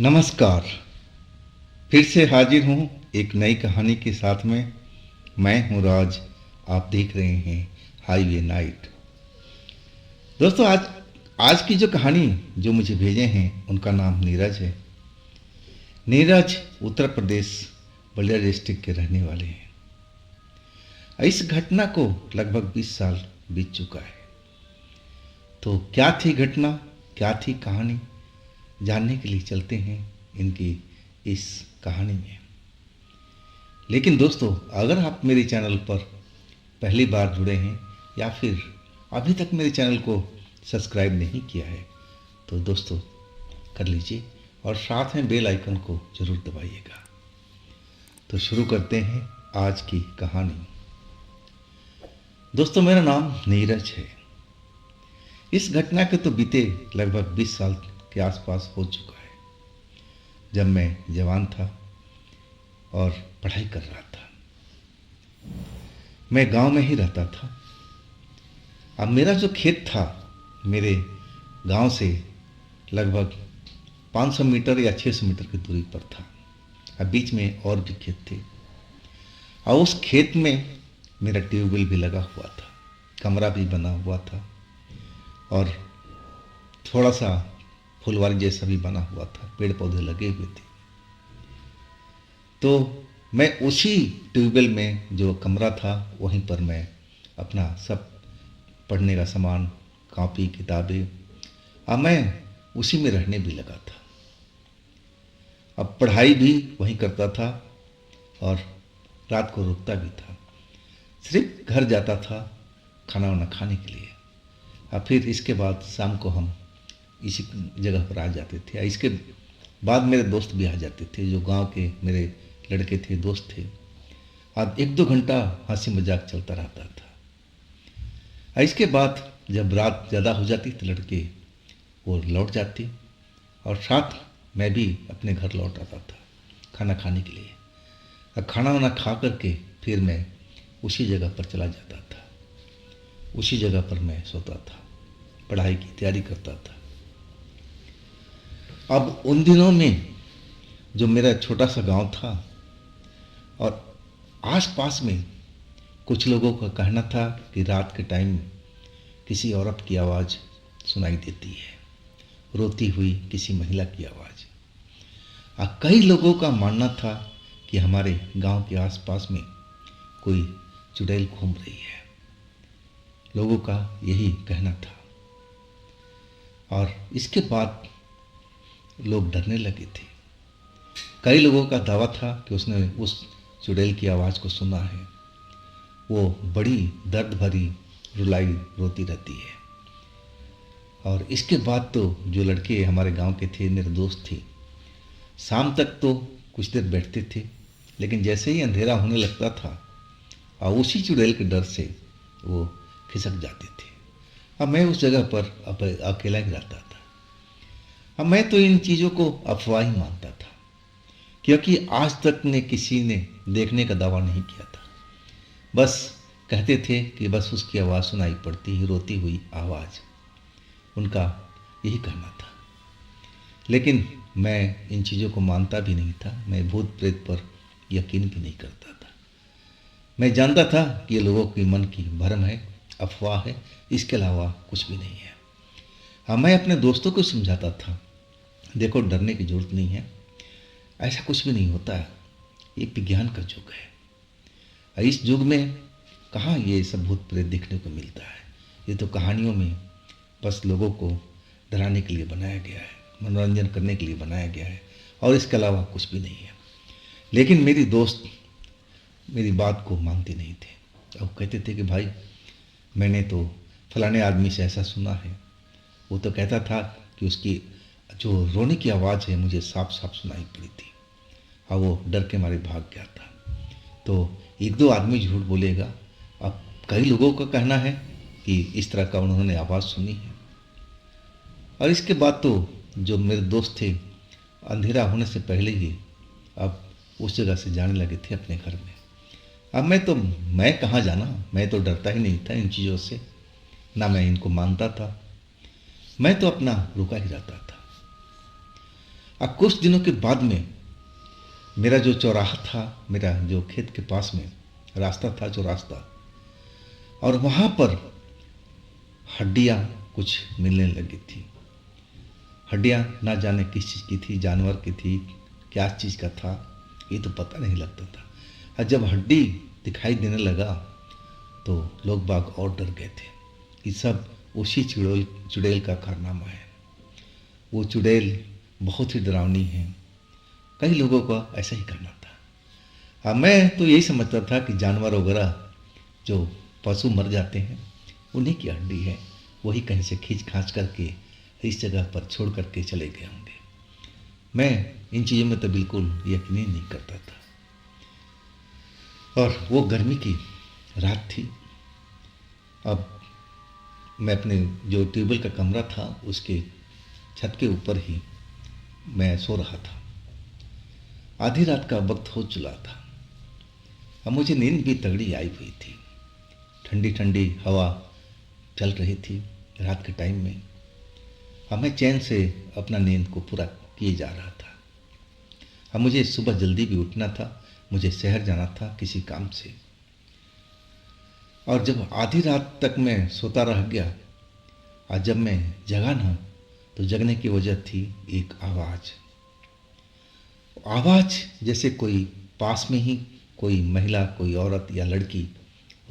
नमस्कार। फिर से हाजिर हूँ एक नई कहानी के साथ में। मैं हूँ राज। आप देख रहे हैं हाईवे नाइट। दोस्तों, आज आज की जो कहानी जो मुझे भेजे हैं उनका नाम नीरज है। नीरज उत्तर प्रदेश बलिया डिस्ट्रिक्ट के रहने वाले हैं। इस घटना को लगभग 20 साल बीत चुका है। तो क्या थी घटना, क्या थी कहानी, जानने के लिए चलते हैं इनकी इस कहानी में। लेकिन दोस्तों, अगर आप मेरे चैनल पर पहली बार जुड़े हैं या फिर अभी तक मेरे चैनल को सब्सक्राइब नहीं किया है तो दोस्तों कर लीजिए और साथ में बेल आइकन को ज़रूर दबाइएगा। तो शुरू करते हैं आज की कहानी। दोस्तों, मेरा नाम नीरज है। इस घटना के तो बीते लगभग 20 साल के आसपास हो चुका है, जब मैं जवान था और पढ़ाई कर रहा था। मैं गांव में ही रहता था। अब मेरा जो खेत था मेरे गांव से लगभग 500 मीटर या 600 मीटर की दूरी पर था। अब बीच में और भी खेत थे और उस खेत में मेरा ट्यूबवेल भी लगा हुआ था, कमरा भी बना हुआ था और थोड़ा सा फुलवारी जैसा भी बना हुआ था, पेड़ पौधे लगे हुए थे। तो मैं उसी ट्यूबवेल में जो कमरा था वहीं पर मैं अपना सब पढ़ने का सामान, कॉपी किताबें, अब मैं उसी में रहने भी लगा था। अब पढ़ाई भी वहीं करता था और रात को रुकता भी था। सिर्फ घर जाता था खाना वाना खाने के लिए और फिर इसके बाद शाम को हम इसी जगह पर आ जाते थे। इसके बाद मेरे दोस्त भी आ जाते थे, जो गांव के मेरे लड़के थे, दोस्त थे। अब 1-2 घंटा हंसी मजाक चलता रहता था। इसके बाद जब रात ज़्यादा हो जाती तो लड़के वो लौट जाते और साथ मैं भी अपने घर लौट आता था खाना खाने के लिए। अब खाना वाना खा करके फिर मैं उसी जगह पर चला जाता था, उसी जगह पर मैं सोता था, पढ़ाई की तैयारी करता था। अब उन दिनों में जो मेरा छोटा सा गांव था और आसपास में कुछ लोगों का कहना था कि रात के टाइम किसी औरत की आवाज़ सुनाई देती है, रोती हुई किसी महिला की आवाज़। और कई लोगों का मानना था कि हमारे गांव के आसपास में कोई चुड़ैल घूम रही है। लोगों का यही कहना था और इसके बाद लोग डरने लगे थे। कई लोगों का दावा था कि उसने उस चुड़ैल की आवाज़ को सुना है। वो बड़ी दर्द भरी रुलाई रोती रहती है। और इसके बाद तो जो लड़के हमारे गांव के थे, मेरे दोस्त थे, शाम तक तो कुछ देर बैठते थे, लेकिन जैसे ही अंधेरा होने लगता था और उसी चुड़ैल के डर से वो खिसक जाते थे। अब मैं उस जगह पर अकेला ही रहता था। अब मैं तो इन चीज़ों को अफवाह ही मानता था, क्योंकि आज तक ने किसी ने देखने का दावा नहीं किया था। बस कहते थे कि बस उसकी आवाज़ सुनाई पड़ती ही, रोती हुई आवाज़, उनका यही कहना था। लेकिन मैं इन चीज़ों को मानता भी नहीं था। मैं भूत प्रेत पर यकीन भी नहीं करता था। मैं जानता था कि ये लोगों के मन की भ्रम है, अफवाह है, इसके अलावा कुछ भी नहीं है। हाँ, मैं अपने दोस्तों को समझाता था, देखो डरने की जरूरत नहीं है, ऐसा कुछ भी नहीं होता है, ये विज्ञान का युग है। इस युग में कहाँ ये सब भूत प्रेत देखने को मिलता है। ये तो कहानियों में बस लोगों को डराने के लिए बनाया गया है, मनोरंजन करने के लिए बनाया गया है और इसके अलावा कुछ भी नहीं है। लेकिन मेरी दोस्त मेरी बात को मानते नहीं थे और कहते थे कि भाई मैंने तो फलाने आदमी से ऐसा सुना है, वो तो कहता था कि उसकी जो रोने की आवाज़ है मुझे साफ साफ सुनाई पड़ी थी और वो डर के मारे भाग गया था। तो 1-2 आदमी झूठ बोलेगा। अब कई लोगों का कहना है कि इस तरह का उन्होंने आवाज़ सुनी है। और इसके बाद तो जो मेरे दोस्त थे अंधेरा होने से पहले ही अब उस जगह से जाने लगे थे अपने घर में। अब मैं कहाँ जाना, मैं तो डरता ही नहीं था इन चीज़ों से, ना मैं इनको मानता था। मैं तो अपना रुका ही रहता था। अब कुछ दिनों के बाद में मेरा जो चौराहा था, मेरा जो खेत के पास में रास्ता था, जो रास्ता, और वहाँ पर हड्डियाँ कुछ मिलने लगी थी। हड्डियाँ ना जाने किस चीज़ की थी, जानवर की थी, क्या चीज़ का था, ये तो पता नहीं लगता था। और जब हड्डी दिखाई देने लगा तो लोग बाग और डर गए थे कि सब उसी चुड़ैल का कारनामा है। वो चुड़ैल बहुत ही डरावनी है। कई लोगों को ऐसा ही करना था। हाँ, मैं तो यही समझता था कि जानवर वगैरह जो पशु मर जाते हैं उन्हीं की हड्डी है, वही कहीं से खींच खांच करके इस जगह पर छोड़ करके चले गए होंगे। मैं इन चीज़ों में तो बिल्कुल यकीन ही नहीं करता था। और वो गर्मी की रात थी। अब मैं अपने जो ट्यूबवेल का कमरा था उसके छत के ऊपर ही मैं सो रहा था। आधी रात का वक्त हो चुका था। अब मुझे नींद भी तगड़ी आई हुई थी। ठंडी ठंडी हवा चल रही थी रात के टाइम में। अब मैं चैन से अपना नींद को पूरा किए जा रहा था। अब मुझे सुबह जल्दी भी उठना था, मुझे शहर जाना था किसी काम से। और जब आधी रात तक मैं सोता रह गया और जब मैं जगा ना, तो जगने की वजह थी एक आवाज़। आवाज़ जैसे कोई पास में ही कोई महिला, कोई औरत या लड़की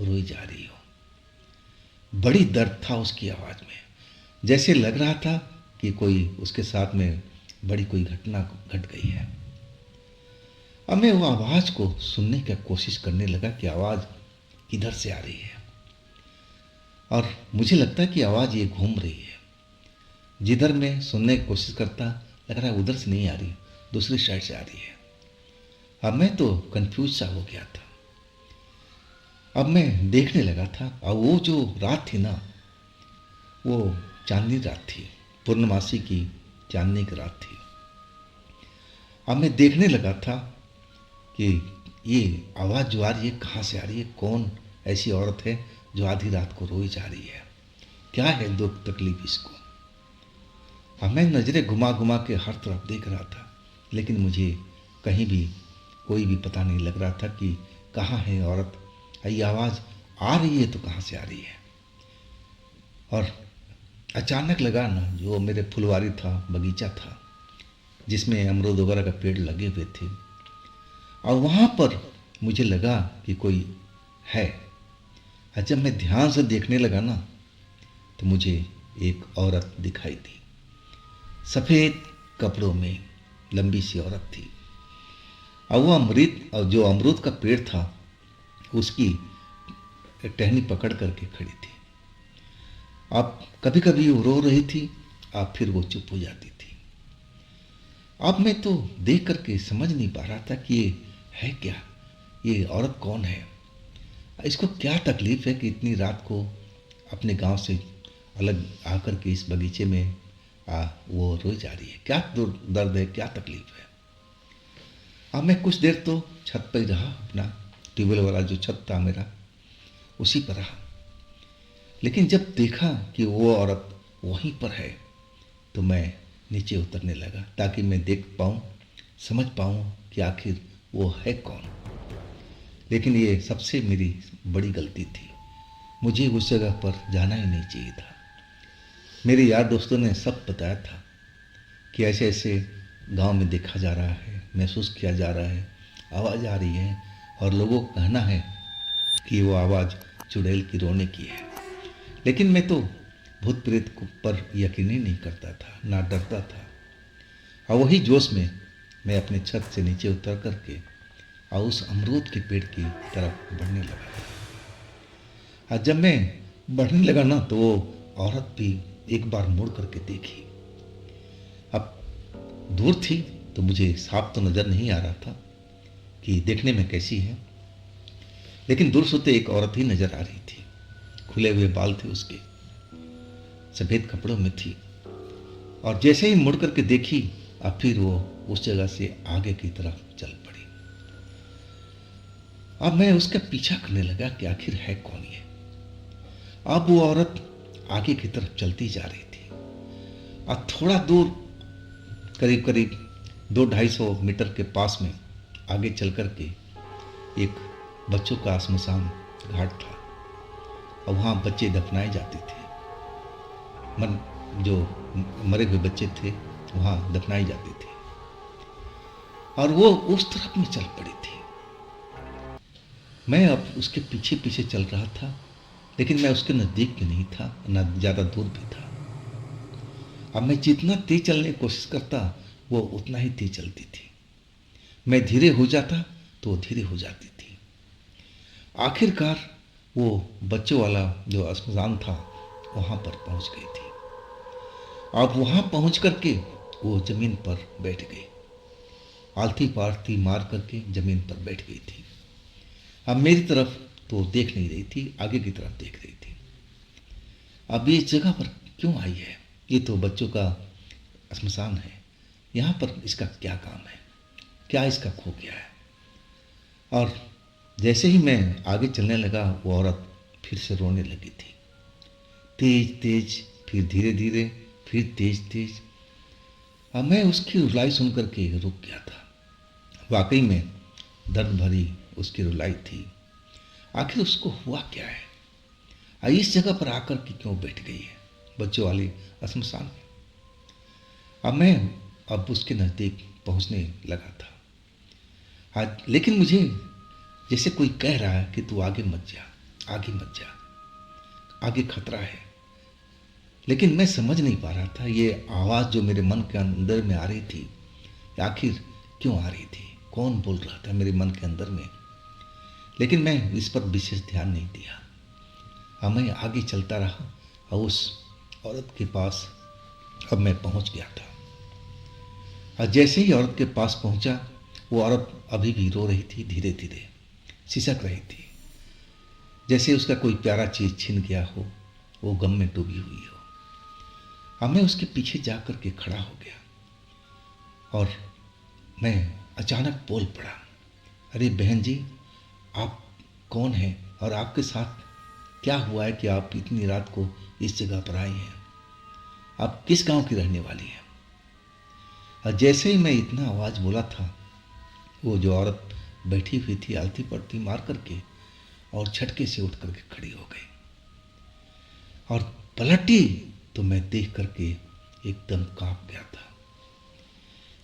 रोई जा रही हो। बड़ी दर्द था उसकी आवाज़ में। जैसे लग रहा था कि कोई उसके साथ में बड़ी कोई घटना घट गई है। अब मैं वो आवाज़ को सुनने की कोशिश करने लगा कि आवाज़ किधर से आ रही है। और मुझे लगता है कि आवाज़ ये घूम रही है। जिधर मैं सुनने की कोशिश करता, लग रहा है उधर से नहीं आ रही, दूसरी साइड से आ रही है। अब मैं तो कंफ्यूज सा हो गया था। अब मैं देखने लगा था और वो जो रात थी ना, वो चांदनी रात थी, पूर्णमासी की चांदनी की रात थी। अब मैं देखने लगा था कि ये आवाज़ जो आ रही है कहाँ से आ रही है, कौन ऐसी औरत है जो आधी रात को रोई जा रही है, क्या है दुख तकलीफ इसको। अब मैं नज़रें घुमा घुमा के हर तरफ देख रहा था, लेकिन मुझे कहीं भी कोई भी पता नहीं लग रहा था कि कहाँ है औरत। ये आवाज़ आ रही है तो कहाँ से आ रही है। और अचानक लगा ना, जो मेरे फुलवारी था, बगीचा था जिसमें अमरूद वगैरह का पेड़ लगे हुए थे, और वहाँ पर मुझे लगा कि कोई है। और जब मैं ध्यान से देखने लगा ना, तो मुझे एक औरत दिखाई दी। सफ़ेद कपड़ों में लंबी सी औरत थी। और वो जो अमरूद का पेड़ था उसकी टहनी पकड़ करके खड़ी थी। अब कभी कभी वो रो रही थी, अब फिर वो चुप हो जाती थी। अब मैं तो देख करके समझ नहीं पा रहा था कि ये है क्या, ये औरत कौन है, इसको क्या तकलीफ़ है कि इतनी रात को अपने गांव से अलग आकर के इस बगीचे में वो रोई जा रही है। क्या दर्द है, क्या तकलीफ़ है। अब मैं कुछ देर तो छत पर ही रहा, अपना ट्यूबवेल वाला जो छत था मेरा उसी पर रहा। लेकिन जब देखा कि वो औरत वहीं पर है, तो मैं नीचे उतरने लगा ताकि मैं देख पाऊँ, समझ पाऊँ कि आखिर वो है कौन। लेकिन ये सबसे मेरी बड़ी गलती थी। मुझे उस जगह पर जाना ही नहीं चाहिए था। मेरे यार दोस्तों ने सब बताया था कि ऐसे ऐसे गांव में देखा जा रहा है, महसूस किया जा रहा है, आवाज़ आ रही है, और लोगों का कहना है कि वो आवाज़ चुड़ैल की रोने की है। लेकिन मैं तो भूत प्रेत पर यकीन ही नहीं करता था, ना डरता था। और वही जोश में मैं अपने छत से नीचे उतर करके और उस अमरूद के पेड़ की तरफ बढ़ने लगा। और जब मैं बढ़ने लगा ना, तो वो औरत भी एक बार मुड़ करके देखी। अब दूर थी तो मुझे साफ तो नज़र नहीं आ रहा था कि देखने में कैसी है, लेकिन दूर से एक औरत ही नज़र आ रही थी। खुले हुए बाल थे उसके, सफ़ेद कपड़ों में थी। और जैसे ही मुड़ करके देखी, अब फिर वो उस जगह से आगे की तरफ चल पड़ी। अब मैं उसका पीछा करने लगा कि आखिर है कौन ये। अब वो औरत आगे की तरफ चलती जा रही थी और थोड़ा दूर, करीब करीब 200-250 मीटर के पास में आगे चल कर के एक बच्चों का श्मशान घाट था और वहाँ बच्चे दफनाए जाते थे। मन जो मरे हुए बच्चे थे वहाँ दफनाए जाते थे और वो उस तरफ में चल पड़ी थी। मैं अब उसके पीछे पीछे चल रहा था, लेकिन मैं उसके नज़दीक भी नहीं था, न ज़्यादा दूर भी था। अब मैं जितना तेज चलने की कोशिश करता वो उतना ही तेज चलती थी। मैं धीरे हो जाता तो वो धीरे हो जाती थी। आखिरकार वो बच्चों वाला जो श्मशान था वहाँ पर पहुँच गई थी। अब वहाँ पहुँच करके वो ज़मीन पर बैठ गई, आलती पालती मार करके ज़मीन पर बैठ गई थी। अब मेरी तरफ तो देख नहीं रही थी, आगे की तरफ देख रही थी। अब ये इस जगह पर क्यों आई है? ये तो बच्चों का श्मशान है, यहाँ पर इसका क्या काम है? क्या इसका खो गया है? और जैसे ही मैं आगे चलने लगा वो औरत फिर से रोने लगी थी, तेज तेज, फिर धीरे धीरे, फिर तेज तेज। अब मैं उसकी रुलाई सुन करके रुक गया था। वाकई में दर्द भरी उसकी रुलाई थी। आखिर उसको हुआ क्या है? इस जगह पर आकर के क्यों बैठ गई है बच्चों वाली श्मशान में? अब मैं उसके नज़दीक पहुंचने लगा था। आज लेकिन मुझे जैसे कोई कह रहा है कि तू आगे मत जा, आगे मत जा, आगे खतरा है। लेकिन मैं समझ नहीं पा रहा था ये आवाज़ जो मेरे मन के अंदर में आ रही थी आखिर क्यों आ रही थी, कौन बोल रहा था मेरे मन के अंदर में। लेकिन मैं इस पर विशेष ध्यान नहीं दिया। अब मैं आगे चलता रहा और उस औरत के पास अब मैं पहुंच गया था। और जैसे ही औरत के पास पहुंचा वो औरत अभी भी रो रही थी, धीरे धीरे सिसक रही थी, जैसे उसका कोई प्यारा चीज़ छिन गया हो, वो गम में डूबी हुई हो। अब मैं उसके पीछे जा कर के खड़ा हो गया और मैं अचानक बोल पड़ा, अरे बहन जी, आप कौन हैं और आपके साथ क्या हुआ है कि आप इतनी रात को इस जगह पर आई हैं? आप किस गांव की रहने वाली हैं? और जैसे ही मैं इतना आवाज़ बोला था वो जो औरत बैठी हुई थी आलती पड़ती मार करके और झटके से उठ करके खड़ी हो गई और पलटी तो मैं देख करके एकदम कांप गया था।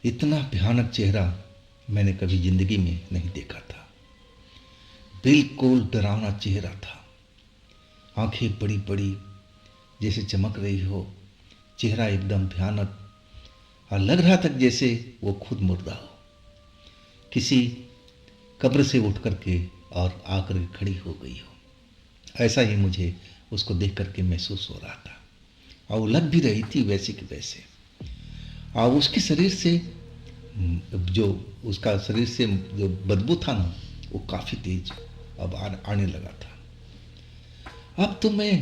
इतना भयानक चेहरा मैंने कभी जिंदगी में नहीं देखा था। बिल्कुल डरावना चेहरा था, आंखें बड़ी बड़ी जैसे चमक रही हो, चेहरा एकदम भयानक और लग रहा था जैसे वो खुद मुर्दा हो, किसी कब्र से उठ करके और आकर खड़ी हो गई हो। ऐसा ही मुझे उसको देख करके महसूस हो रहा था और वो लग भी रही थी वैसे कि वैसे। और उसके शरीर से जो उसका शरीर से जो बदबू था ना वो काफ़ी तेज अब आने लगा था। अब तो मैं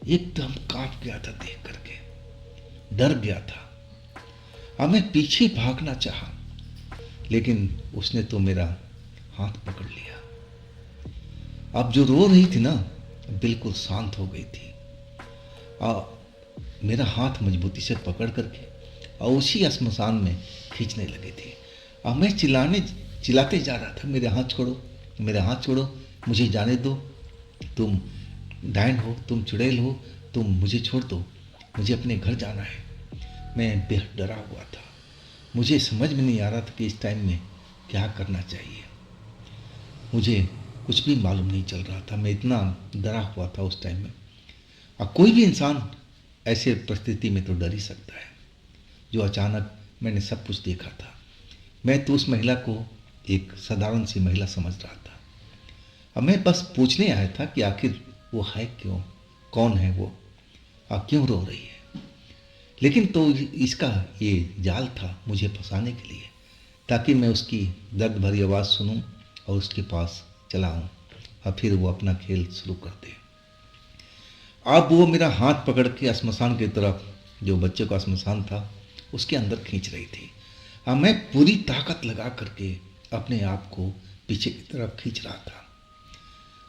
एकदम कांप गया था देख करके, डर गया था। अब मैं पीछे भागना चाहा लेकिन उसने तो मेरा हाथ पकड़ लिया। अब जो रो रही थी ना बिल्कुल शांत हो गई थी और मेरा हाथ मजबूती से पकड़ करके और उसी श्मशान में खींचने लगी थी। अब मैं चिल्लाते जा रहा था, मेरे हाथ छोड़ो, मेरे हाथ छोड़ो, मुझे जाने दो, तुम डायन हो, तुम चुड़ैल हो, तुम मुझे छोड़ दो, मुझे अपने घर जाना है। मैं बेहद डरा हुआ था, मुझे समझ में नहीं आ रहा था कि इस टाइम में क्या करना चाहिए। मुझे कुछ भी मालूम नहीं चल रहा था, मैं इतना डरा हुआ था उस टाइम में। और कोई भी इंसान ऐसे परिस्थिति में तो डर ही सकता है। जो अचानक मैंने सब कुछ देखा था, मैं तो उस महिला को एक साधारण सी महिला समझ रहा था। अब मैं बस पूछने आया था कि आखिर वो है क्यों, कौन है वो और क्यों रो रही है। लेकिन तो इसका ये जाल था मुझे फंसाने के लिए, ताकि मैं उसकी दर्द भरी आवाज़ सुनूं और उसके पास चला आऊं और फिर वो अपना खेल शुरू कर दे। अब वो मेरा हाथ पकड़ के श्मशान की तरफ, जो बच्चे का श्मशान था उसके अंदर खींच रही थी। अब मैं पूरी ताकत लगा करके अपने आप को पीछे की तरफ खींच रहा था।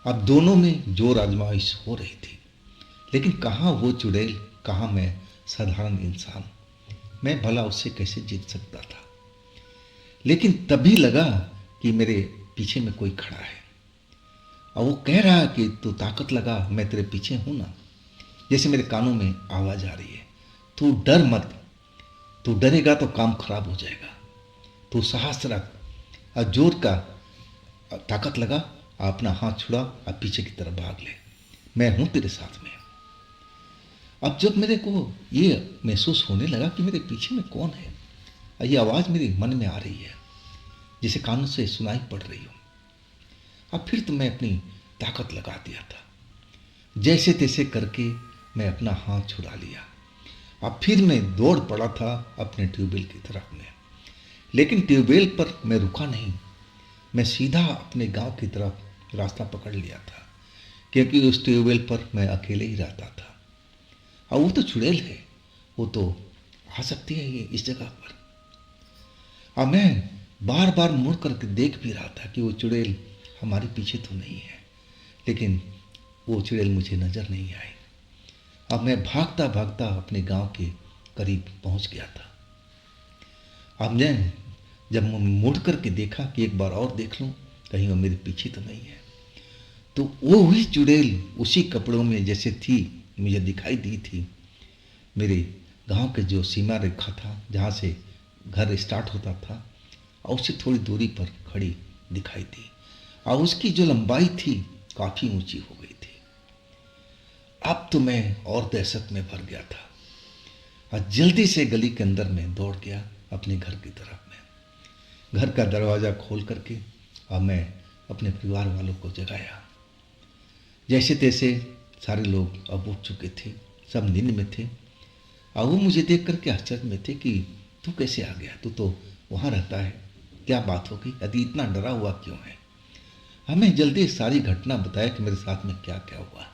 अब दोनों में जोर आजमाइश हो रही थी, लेकिन कहाँ वो चुड़ैल, कहाँ मैं साधारण इंसान, मैं भला उससे कैसे जीत सकता था। लेकिन तभी लगा कि मेरे पीछे में कोई खड़ा है और वो कह रहा है कि तू ताकत लगा, मैं तेरे पीछे हूं ना। जैसे मेरे कानों में आवाज़ आ रही है, तू डर मत, तू डरेगा तो काम खराब हो जाएगा, तू साहस रख और जोर का ताकत लगा, अपना हाथ छुड़ा और पीछे की तरफ भाग ले, मैं हूं तेरे साथ में। अब जब मेरे को ये महसूस होने लगा कि मेरे पीछे में कौन है, और ये आवाज़ मेरे मन में आ रही है जिसे कानों से सुनाई पड़ रही हो, अब फिर तो मैं अपनी ताकत लगा दिया था। जैसे तैसे करके मैं अपना हाथ छुड़ा लिया। अब फिर मैं दौड़ पड़ा था अपने ट्यूबवेल की तरफ में, लेकिन ट्यूबवेल पर मैं रुका नहीं, मैं सीधा अपने गांव की तरफ रास्ता पकड़ लिया था, क्योंकि उस ट्यूबवेल पर मैं अकेले ही रहता था। और वो तो चुड़ैल है, वो तो आ सकती है ये इस जगह पर। अब मैं बार बार मुड़ करके देख भी रहा था कि वो चुड़ैल हमारे पीछे तो नहीं है, लेकिन वो चुड़ैल मुझे नज़र नहीं आई। अब मैं भागता भागता अपने गांव के करीब पहुंच गया था। अब मैं जब मुड़ करके देखा कि एक बार और देख लूं कहीं वो मेरे पीछे तो नहीं है, तो वो हुई चुड़ैल उसी कपड़ों में जैसे थी मुझे दिखाई दी थी। मेरे गांव के जो सीमा रेखा था जहाँ से घर स्टार्ट होता था, और उससे थोड़ी दूरी पर खड़ी दिखाई दी, और उसकी जो लंबाई थी काफ़ी ऊंची हो गई थी। अब तो मैं और दहशत में भर गया था और जल्दी से गली के अंदर में दौड़ गया अपने घर की तरफ में। घर का दरवाज़ा खोल करके अब मैं अपने परिवार वालों को जगाया। जैसे तैसे सारे लोग अब उठ चुके थे, सब नींद में थे, और वो मुझे देख करके आश्चर्य में थे कि तू कैसे आ गया, तू तो वहाँ रहता है, क्या बात हो गई, यदि इतना डरा हुआ क्यों है। हमें जल्दी सारी घटना बताया कि मेरे साथ में क्या क्या हुआ।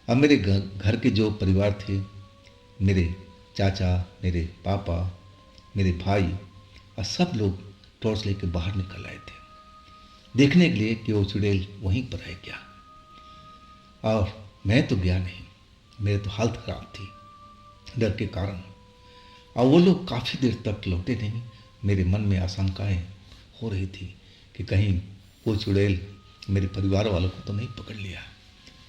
अब मेरे घर के जो परिवार थे, मेरे चाचा, मेरे पापा, मेरे भाई और सब लोग टॉर्च लेके बाहर निकल आए थे देखने के लिए कि वो चुड़ैल वहीं पर है क्या। और मैं तो गया नहीं, मेरे तो हालत खराब थी डर के कारण, और वो लोग काफ़ी देर तक लौटे नहीं। मेरे मन में आशंकाएं हो रही थी कि कहीं वो चुड़ैल मेरे परिवार वालों को तो नहीं पकड़ लिया।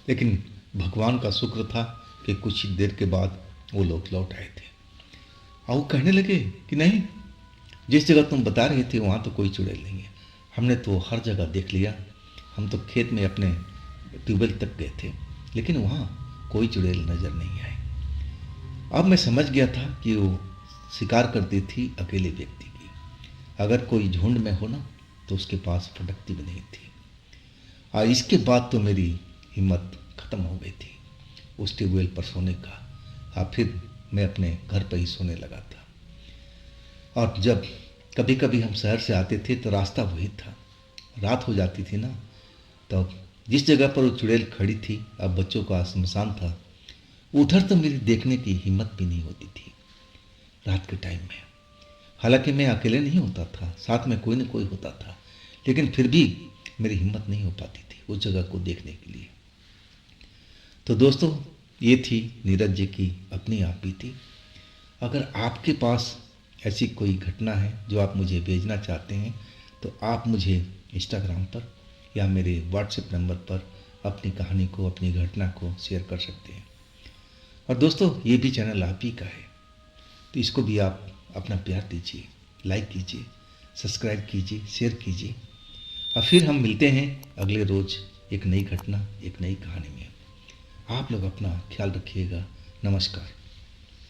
लेकिन भगवान का शुक्र था कि कुछ ही देर के बाद वो लोग लौट आए थे, और वो कहने लगे कि नहीं, जिस जगह तुम बता रहे थे वहाँ तो कोई चुड़ैल नहीं है, हमने तो हर जगह देख लिया, हम तो खेत में अपने ट्यूबवेल तक गए थे, लेकिन वहाँ कोई चुड़ैल नज़र नहीं आई। अब मैं समझ गया था कि वो शिकार करती थी अकेले व्यक्ति की, अगर कोई झुंड में हो ना तो उसके पास फटकती भी नहीं थी। और इसके बाद तो मेरी हिम्मत ख़त्म हो गई थी उस ट्यूबवेल पर सोने का, और फिर मैं अपने घर पर ही सोने लगा था। और जब कभी कभी हम शहर से आते थे तो रास्ता वही था, रात हो जाती थी ना, तो जिस जगह पर वो चुड़ैल खड़ी थी, अब बच्चों का शमशान था, उधर तो मेरी देखने की हिम्मत भी नहीं होती थी रात के टाइम में। हालांकि मैं अकेले नहीं होता था, साथ में कोई न कोई होता था, लेकिन फिर भी मेरी हिम्मत नहीं हो पाती थी उस जगह को देखने के लिए। तो दोस्तों, ये थी नीरज जी की अपनी आप बीती। अगर आपके पास ऐसी कोई घटना है जो आप मुझे भेजना चाहते हैं, तो आप मुझे इंस्टाग्राम पर या मेरे व्हाट्सएप नंबर पर अपनी कहानी को, अपनी घटना को शेयर कर सकते हैं। और दोस्तों, ये भी चैनल आप ही का है, तो इसको भी आप अपना प्यार दीजिए, लाइक कीजिए, सब्सक्राइब कीजिए, शेयर कीजिए। और फिर हम मिलते हैं अगले रोज़ एक नई घटना, एक नई कहानी में। आप लोग अपना ख्याल रखिएगा। नमस्कार।